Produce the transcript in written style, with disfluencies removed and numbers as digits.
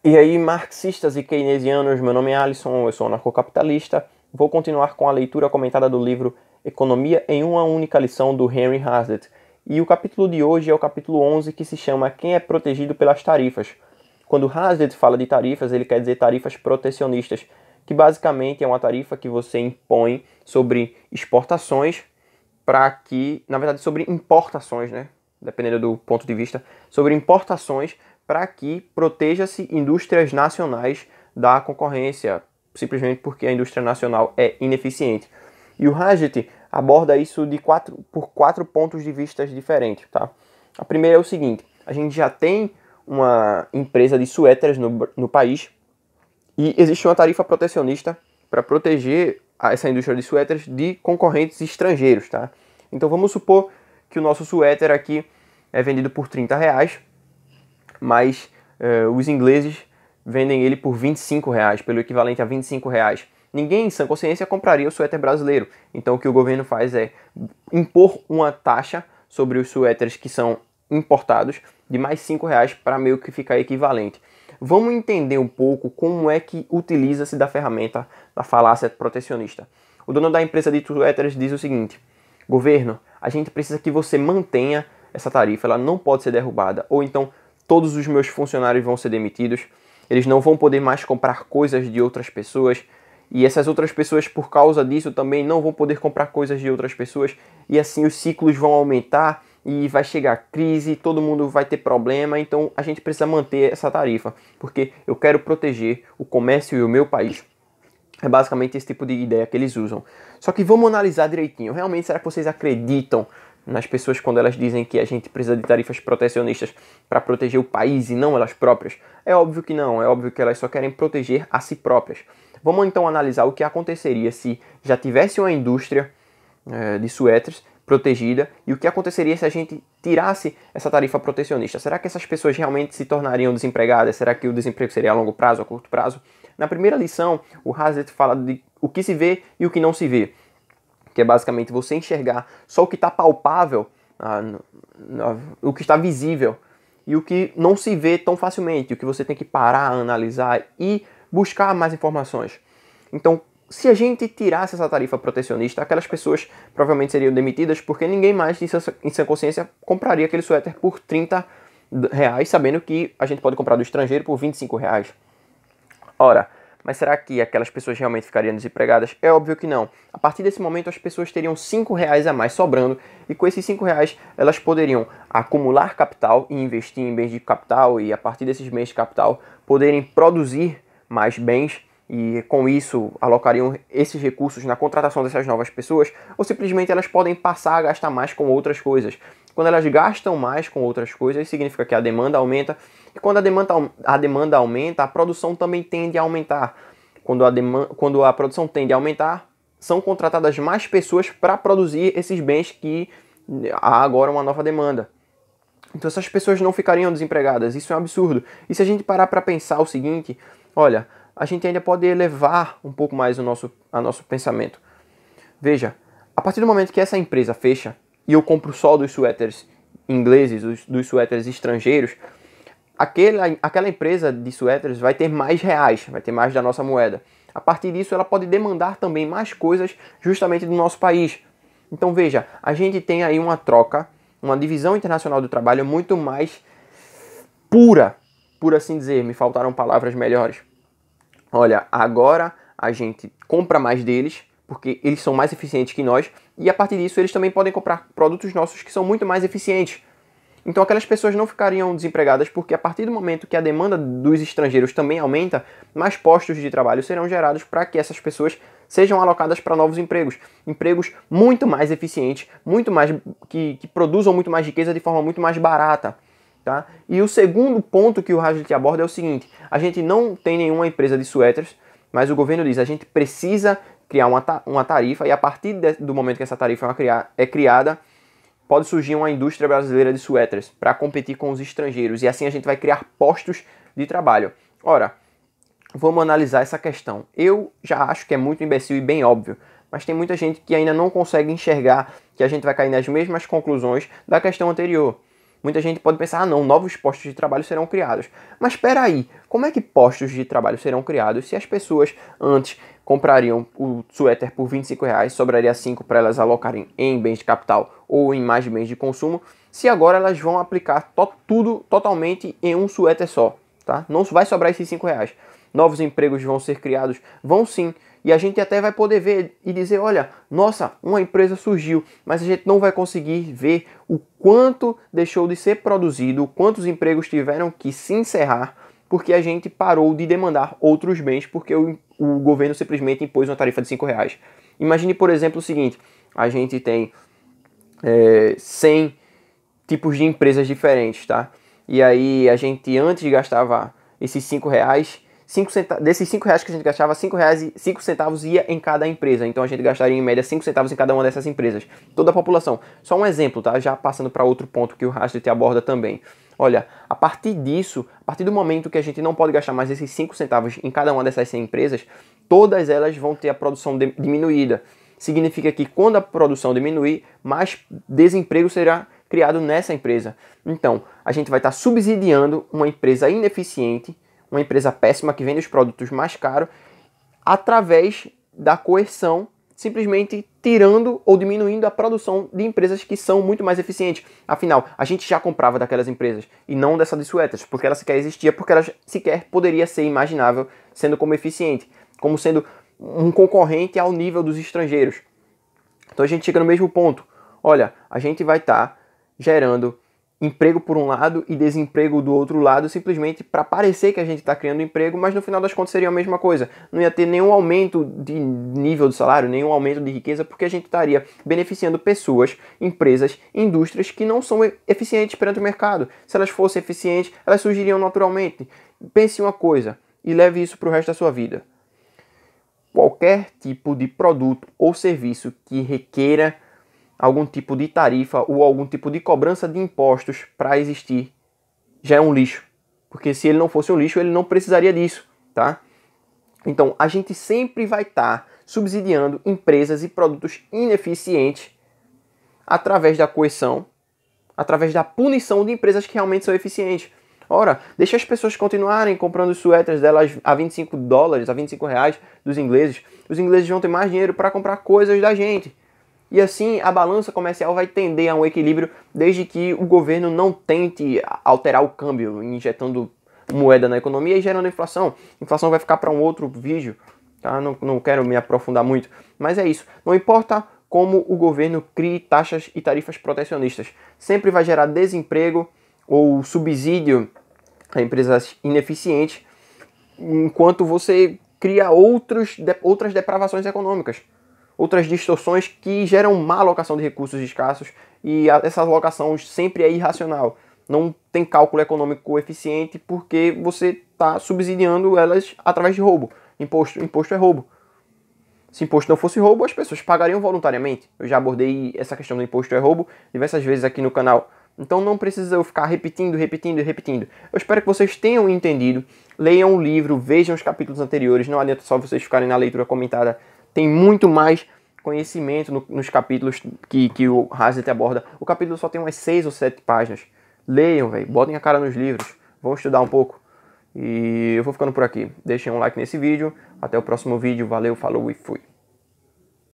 E aí, marxistas e keynesianos, meu nome é Alisson, eu sou anarcocapitalista. Vou continuar com a leitura comentada do livro Economia em uma única lição, do Henry Hazlitt. E o capítulo de hoje é o capítulo 11, que se chama Quem é protegido pelas tarifas. Quando Hazlitt fala de tarifas, ele quer dizer tarifas protecionistas, que basicamente é uma tarifa que você impõe sobre exportações para que, na verdade, sobre importações, né? Dependendo do ponto de vista, sobre importações para que proteja-se indústrias nacionais da concorrência, simplesmente porque a indústria nacional é ineficiente. E o Hazlitt aborda isso por quatro pontos de vista diferentes, tá? A primeira é o seguinte: a gente já tem uma empresa de suéteres no país e existe uma tarifa protecionista para proteger essa indústria de suéteres de concorrentes estrangeiros, tá? Então vamos supor que o nosso suéter aqui é vendido por R$ 30, mas os ingleses vendem ele por R$ 25, pelo equivalente a R$ 25. Ninguém em sã consciência compraria o suéter brasileiro. Então o que o governo faz é impor uma taxa sobre os suéteres que são importados de mais R$ 5 para meio que ficar equivalente. Vamos entender um pouco como é que utiliza-se da ferramenta da falácia protecionista. O dono da empresa de suéteres diz o seguinte: governo, a gente precisa que você mantenha essa tarifa, ela não pode ser derrubada, ou então todos os meus funcionários vão ser demitidos, eles não vão poder mais comprar coisas de outras pessoas, e essas outras pessoas, por causa disso, também não vão poder comprar coisas de outras pessoas, e assim os ciclos vão aumentar, e vai chegar crise, todo mundo vai ter problema, então a gente precisa manter essa tarifa, porque eu quero proteger o comércio e o meu país. É basicamente esse tipo de ideia que eles usam. Só que vamos analisar direitinho. Realmente, será que vocês acreditam nas pessoas quando elas dizem que a gente precisa de tarifas protecionistas para proteger o país e não elas próprias? É óbvio que não. É óbvio que elas só querem proteger a si próprias. Vamos então analisar o que aconteceria se já tivesse uma indústria de suéteres protegida e o que aconteceria se a gente tirasse essa tarifa protecionista. Será que essas pessoas realmente se tornariam desempregadas? Será que o desemprego seria a longo prazo, a curto prazo? Na primeira lição, o Hazlitt fala de o que se vê e o que não se vê, que é basicamente você enxergar só o que está palpável, o que está visível, e o que não se vê tão facilmente, o que você tem que parar, analisar e buscar mais informações. Então, se a gente tirasse essa tarifa protecionista, aquelas pessoas provavelmente seriam demitidas, porque ninguém mais, em sua consciência, compraria aquele suéter por R$ 30, sabendo que a gente pode comprar do estrangeiro por R$ 25. Ora, mas será que aquelas pessoas realmente ficariam desempregadas? É óbvio que não. A partir desse momento, as pessoas teriam R$ 5 a mais sobrando, e com esses R$ 5 elas poderiam acumular capital e investir em bens de capital, e a partir desses bens de capital poderem produzir mais bens, e com isso alocariam esses recursos na contratação dessas novas pessoas, ou simplesmente elas podem passar a gastar mais com outras coisas. Quando elas gastam mais com outras coisas, significa que a demanda aumenta, e quando a demanda aumenta, a produção também tende a aumentar. Quando a produção tende a aumentar, são contratadas mais pessoas para produzir esses bens que há agora uma nova demanda. Então essas pessoas não ficariam desempregadas, isso é um absurdo. E se a gente parar para pensar o seguinte, olha, a gente ainda pode elevar um pouco mais o nosso pensamento. Veja, a partir do momento que essa empresa fecha e eu compro só dos suéteres ingleses, dos suéteres estrangeiros, aquela empresa de suéteres vai ter mais reais, vai ter mais da nossa moeda. A partir disso, ela pode demandar também mais coisas justamente do nosso país. Então veja, a gente tem aí uma troca, uma divisão internacional do trabalho muito mais pura, por assim dizer, me faltaram palavras melhores. Olha, agora a gente compra mais deles, porque eles são mais eficientes que nós, e a partir disso eles também podem comprar produtos nossos que são muito mais eficientes. Então aquelas pessoas não ficariam desempregadas, porque a partir do momento que a demanda dos estrangeiros também aumenta, mais postos de trabalho serão gerados para que essas pessoas sejam alocadas para novos empregos. Empregos muito mais eficientes, muito mais que produzam muito mais riqueza de forma muito mais barata. Tá? E o segundo ponto que o Hazlitt aborda é o seguinte: a gente não tem nenhuma empresa de suéteres, mas o governo diz, a gente precisa criar uma tarifa, e a partir do momento que essa tarifa é criada, pode surgir uma indústria brasileira de suéteres para competir com os estrangeiros, e assim a gente vai criar postos de trabalho. Ora, vamos analisar essa questão. Eu já acho que é muito imbecil e bem óbvio, mas tem muita gente que ainda não consegue enxergar que a gente vai cair nas mesmas conclusões da questão anterior. Muita gente pode pensar, ah não, novos postos de trabalho serão criados. Mas espera aí, como é que postos de trabalho serão criados se as pessoas antes comprariam o suéter por R$ 25, sobraria 5 para elas alocarem em bens de capital ou em mais bens de consumo, se agora elas vão aplicar tudo totalmente em um suéter só, tá? Não vai sobrar esses R$ 5. Novos empregos vão ser criados? Vão sim. E a gente até vai poder ver e dizer, olha, nossa, uma empresa surgiu, mas a gente não vai conseguir ver o quanto deixou de ser produzido, quantos empregos tiveram que se encerrar, porque a gente parou de demandar outros bens, porque o governo simplesmente impôs uma tarifa de R$ 5. Imagine, por exemplo, o seguinte, a gente tem 100 tipos de empresas diferentes, tá? E aí a gente antes gastava esses R$ 5, desses R$ 5 que a gente gastava, R$ 5,05 ia em cada empresa. Então a gente gastaria em média 5 centavos em cada uma dessas empresas. Toda a população. Só um exemplo, tá? Já passando para outro ponto que o Hazlitt aborda também. Olha, a partir disso, a partir do momento que a gente não pode gastar mais esses 5 centavos em cada uma dessas 100 empresas, todas elas vão ter a produção diminuída. Significa que quando a produção diminuir, mais desemprego será criado nessa empresa. Então, a gente vai estar subsidiando uma empresa ineficiente, uma empresa péssima que vende os produtos mais caros, através da coerção, simplesmente tirando ou diminuindo a produção de empresas que são muito mais eficientes. Afinal, a gente já comprava daquelas empresas e não dessa de suéteres, porque ela sequer existia, porque ela sequer poderia ser imaginável sendo como eficiente, como sendo um concorrente ao nível dos estrangeiros. Então a gente chega no mesmo ponto. Olha, a gente vai estar gerando emprego por um lado e desemprego do outro lado, simplesmente para parecer que a gente está criando emprego, mas no final das contas seria a mesma coisa. Não ia ter nenhum aumento de nível de salário, nenhum aumento de riqueza, porque a gente estaria beneficiando pessoas, empresas, indústrias que não são eficientes perante o mercado. Se elas fossem eficientes, elas surgiriam naturalmente. Pense uma coisa e leve isso para o resto da sua vida. Qualquer tipo de produto ou serviço que requeira algum tipo de tarifa ou algum tipo de cobrança de impostos para existir, já é um lixo. Porque se ele não fosse um lixo, ele não precisaria disso, tá? Então, a gente sempre vai estar subsidiando empresas e produtos ineficientes através da coerção, através da punição de empresas que realmente são eficientes. Ora, deixa as pessoas continuarem comprando os suéteres delas a $25, a R$ 25 dos ingleses. Os ingleses vão ter mais dinheiro para comprar coisas da gente. E assim a balança comercial vai tender a um equilíbrio desde que o governo não tente alterar o câmbio, injetando moeda na economia e gerando inflação. A inflação vai ficar para um outro vídeo, tá? Não quero me aprofundar muito, mas é isso. Não importa como o governo crie taxas e tarifas protecionistas, sempre vai gerar desemprego ou subsídio a empresas ineficientes, enquanto você cria outras depravações econômicas. Outras distorções que geram má alocação de recursos escassos e essa alocação sempre é irracional. Não tem cálculo econômico eficiente porque você está subsidiando elas através de roubo. Imposto é roubo. Se imposto não fosse roubo, as pessoas pagariam voluntariamente. Eu já abordei essa questão do imposto é roubo diversas vezes aqui no canal. Então não precisa eu ficar repetindo. Eu espero que vocês tenham entendido. Leiam o livro, vejam os capítulos anteriores. Não adianta só vocês ficarem na leitura comentada. Tem muito mais conhecimento nos capítulos que o Hazlitt aborda. O capítulo só tem umas 6 ou 7 páginas. Leiam, velho. Botem a cara nos livros. Vão estudar um pouco. E eu vou ficando por aqui. Deixem um like nesse vídeo. Até o próximo vídeo. Valeu, falou e fui.